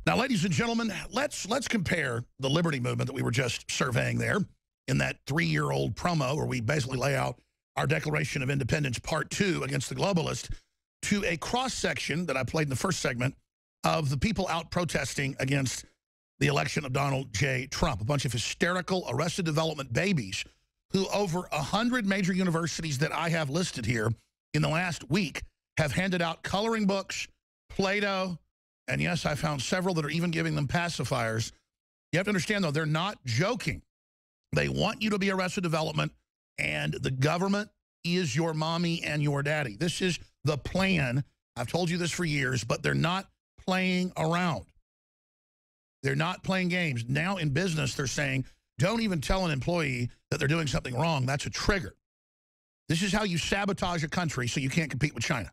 Now, ladies and gentlemen, let's compare the liberty movement that we were just surveying there in that 3-year-old promo where we basically lay out our Declaration of Independence Part 2 against the globalists to a cross-section that I played in the first segment of the people out protesting against the election of Donald J. Trump, a bunch of hysterical Arrested Development babies who over 100 major universities that I have listed here in the last week have handed out coloring books, Play-Doh, and yes, I found several that are even giving them pacifiers. You have to understand, though, they're not joking. They want you to be Arrested Development, and the government is your mommy and your daddy. This is the plan. I've told you this for years, but they're not playing around. They're not playing games. Now in business, they're saying, don't even tell an employee that they're doing something wrong. That's a trigger. This is how you sabotage a country so you can't compete with China,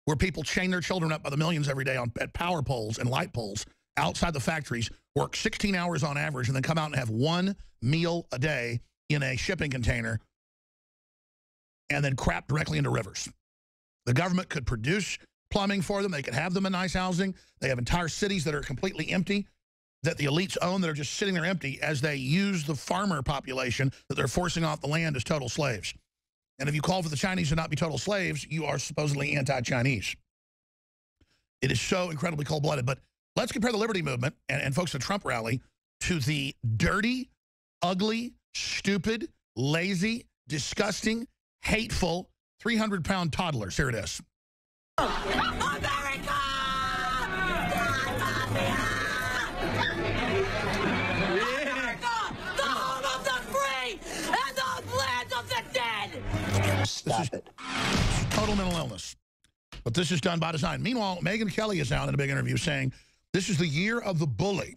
where people chain their children up by the millions every day at power poles and light poles outside the factories, work 16 hours on average, and then come out and have one meal a day in a shipping container and then crap directly into rivers. The government could produce plumbing for them. They could have them in nice housing. They have entire cities that are completely empty, that the elites own, that are just sitting there empty as they use the farmer population that they're forcing off the land as total slaves. And if you call for the Chinese to not be total slaves, you are supposedly anti-Chinese. It is so incredibly cold-blooded. But let's compare the liberty movement and folks at the Trump rally to the dirty, ugly, stupid, lazy, disgusting, hateful 300-pound toddlers. Here it is. America! The home of the free and the land of the dead! Stop it. Total mental illness. But this is done by design. Meanwhile, Megyn Kelly is out in a big interview saying, this is the year of the bully.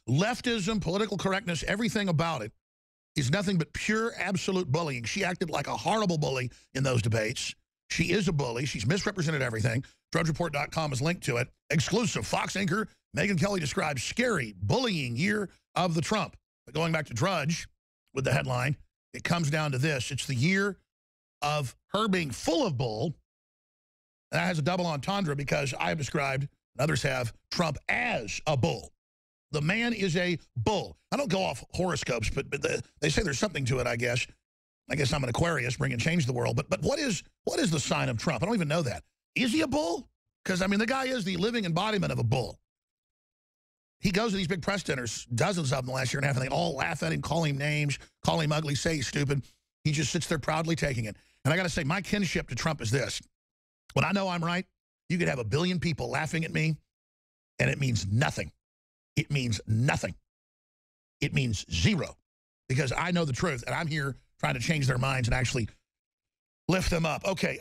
Leftism, political correctness, everything about it is nothing but pure, absolute bullying. She acted like a horrible bully in those debates. She is a bully. She's misrepresented everything. DrudgeReport.com is linked to it. Exclusive. Fox anchor Megyn Kelly describes scary, bullying year of the Trump. But going back to Drudge with the headline, it comes down to this. It's the year of her being full of bull. And that has a double entendre because I have described, and others have, Trump as a bull. The man is a bull. I don't go off horoscopes, but they say there's something to it, I guess. I guess I'm an Aquarius, bring and change the world. But what is the sign of Trump? I don't even know that. Is he a bull? Because, I mean, the guy is the living embodiment of a bull. He goes to these big press dinners, dozens of them last year and a half, and they all laugh at him, call him names, call him ugly, say he's stupid. He just sits there proudly taking it. And I got to say, my kinship to Trump is this. When I know I'm right, you could have 1 billion people laughing at me, and it means nothing. It means nothing. It means zero. Because I know the truth, and I'm here trying to change their minds and actually lift them up. Okay,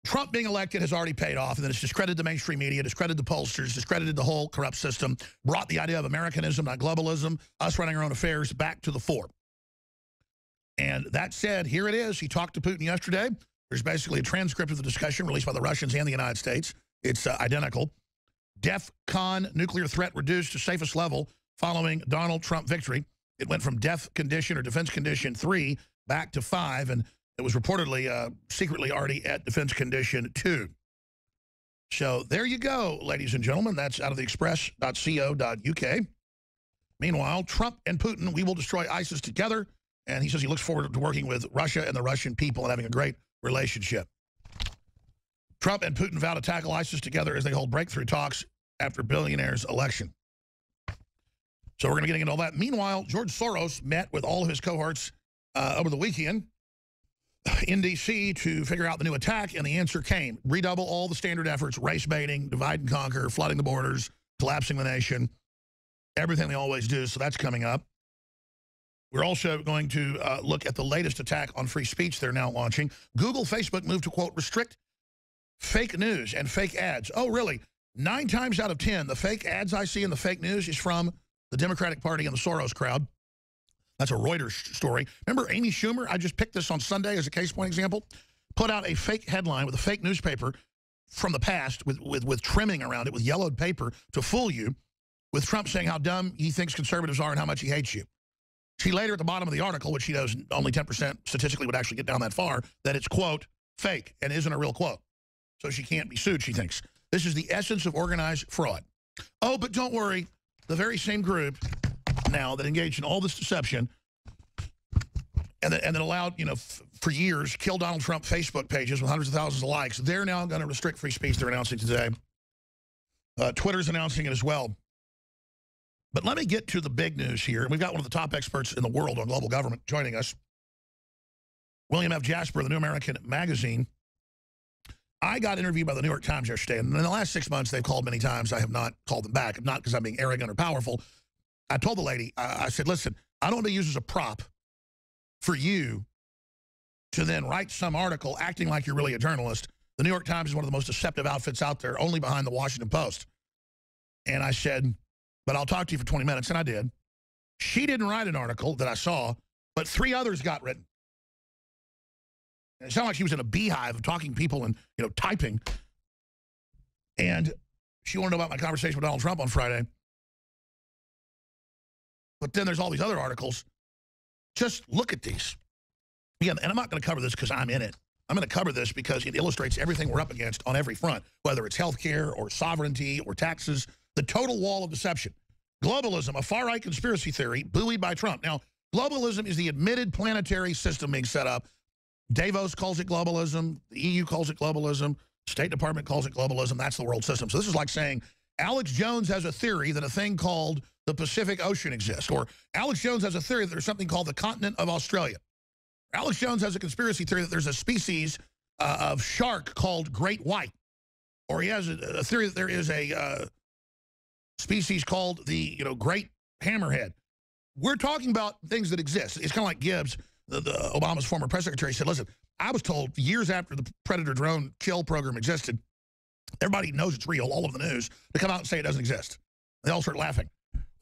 Trump being elected has already paid off, and then it's discredited the mainstream media, discredited the pollsters, discredited the whole corrupt system, brought the idea of Americanism, not globalism, us running our own affairs back to the fore. And that said, here it is. He talked to Putin yesterday. There's basically a transcript of the discussion released by the Russians and the United States. It's identical. DEF-CON nuclear threat reduced to safest level following Donald Trump victory. It went from DEF condition or defense condition 3 back to 5, and it was reportedly secretly already at defense condition 2. So there you go, ladies and gentlemen. That's out of the express.co.uk. Meanwhile, Trump and Putin, we will destroy ISIS together. And he says he looks forward to working with Russia and the Russian people and having a great relationship. Trump and Putin vow to tackle ISIS together as they hold breakthrough talks after billionaire's election. So we're going to get into all that. Meanwhile, George Soros met with all of his cohorts over the weekend in D.C. to figure out the new attack, and the answer came. Redouble all the standard efforts, race baiting, divide and conquer, flooding the borders, collapsing the nation, everything they always do. So that's coming up. We're also going to look at the latest attack on free speech they're now launching. Google, Facebook moved to, quote, restrict fake news and fake ads. Oh, really? 9 times out of 10, the fake ads I see in the fake news is from the Democratic Party and the Soros crowd. That's a Reuters story. Remember Amy Schumer? I just picked this on Sunday as a case point example. Put out a fake headline with a fake newspaper from the past with trimming around it with yellowed paper to fool you, with Trump saying how dumb he thinks conservatives are and how much he hates you. She later at the bottom of the article, which she knows only 10% statistically would actually get down that far, that it's, quote, fake and isn't a real quote. So she can't be sued, she thinks. This is the essence of organized fraud. Oh, but don't worry. The very same group now that engaged in all this deception and that allowed, for years, kill Donald Trump Facebook pages with hundreds of thousands of likes, they're now going to restrict free speech. They're announcing today. Twitter's announcing it as well. But let me get to the big news here. We've got one of the top experts in the world on global government joining us. William F. Jasper, the New American Magazine. I got interviewed by the New York Times yesterday, and in the last 6 months, they've called many times. I have not called them back, not because I'm being arrogant or powerful. I told the lady, I said, listen, I don't want to be used as a prop for you to then write some article acting like you're really a journalist. The New York Times is one of the most deceptive outfits out there, only behind the Washington Post. And I said, but I'll talk to you for 20 minutes, and I did. She didn't write an article that I saw, but 3 others got written. It sounded like she was in a beehive of talking people and, typing. And she wanted to know about my conversation with Donald Trump on Friday. But then there's all these other articles. Just look at these. Again, and I'm not going to cover this because I'm in it. I'm going to cover this because it illustrates everything we're up against on every front, whether it's healthcare or sovereignty or taxes, the total wall of deception. Globalism, a far-right conspiracy theory buoyed by Trump. Now, globalism is the admitted planetary system being set up. Davos calls it globalism. The EU calls it globalism. State Department calls it globalism. That's the world system. So this is like saying Alex Jones has a theory that a thing called the Pacific Ocean exists. Or Alex Jones has a theory that there's something called the continent of Australia. Alex Jones has a conspiracy theory that there's a species of shark called great white. Or he has a theory that there is a species called the great hammerhead. We're talking about things that exist. It's kind of like Gibbs, the Obama's former press secretary, said, listen, I was told years after the Predator drone kill program existed, everybody knows it's real, all of the news, to come out and say it doesn't exist. They all start laughing.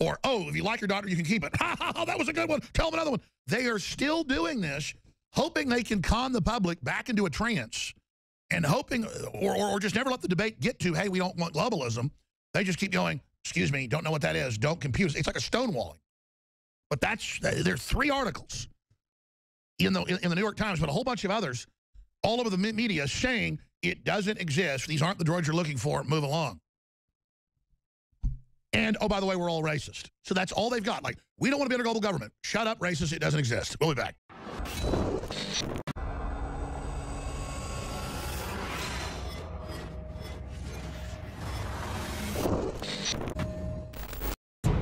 Or, oh, if you like your daughter, you can keep it. Ha, ha, ha, that was a good one. Tell them another one. They are still doing this, hoping they can con the public back into a trance and hoping, or just never let the debate get to, hey, we don't want globalism. They just keep going, excuse me, don't know what that is. Don't confuse. It's like a stonewalling. But there are 3 articles in the New York Times, but a whole bunch of others all over the media saying it doesn't exist. These aren't the droids you're looking for. Move along. And, oh, by the way, we're all racist. So that's all they've got. Like, we don't want to be under global government. Shut up, racist. It doesn't exist. We'll be back.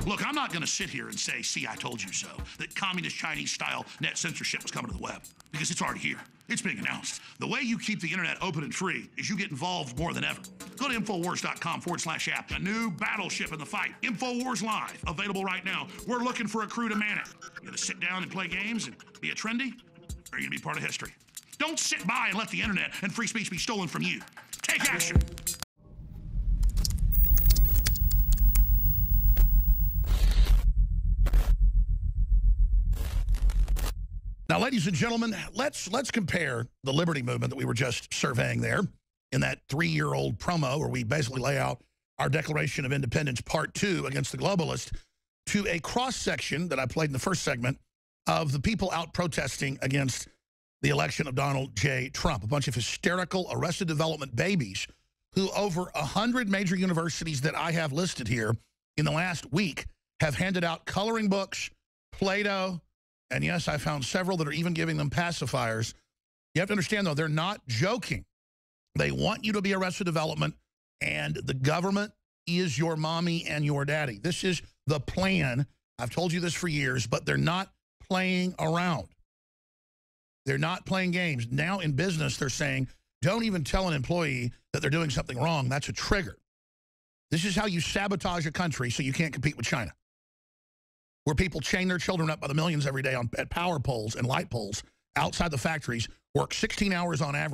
Look, I'm not going to sit here and say, see, I told you so, that communist Chinese-style net censorship was coming to the web, because it's already here. It's being announced. The way you keep the internet open and free is you get involved more than ever. Go to Infowars.com/app. A new battleship in the fight. Infowars Live, available right now. We're looking for a crew to man it. You going to sit down and play games and be a trendy, or are you going to be part of history? Don't sit by and let the internet and free speech be stolen from you. Take action. Now, ladies and gentlemen, let's compare the liberty movement that we were just surveying there in that 3-year-old promo where we basically lay out our Declaration of Independence Part 2 against the globalists to a cross-section that I played in the first segment of the people out protesting against the election of Donald J. Trump, a bunch of hysterical Arrested Development babies who over 100 major universities that I have listed here in the last week have handed out coloring books, Play-Doh, and yes, I found several that are even giving them pacifiers. You have to understand, though, they're not joking. They want you to be Arrested Development, and the government is your mommy and your daddy. This is the plan. I've told you this for years, but they're not playing around. They're not playing games. Now in business, they're saying, don't even tell an employee that they're doing something wrong. That's a trigger. This is how you sabotage a country so you can't compete with China, where people chain their children up by the millions every day at power poles and light poles outside the factories, work 16 hours on average.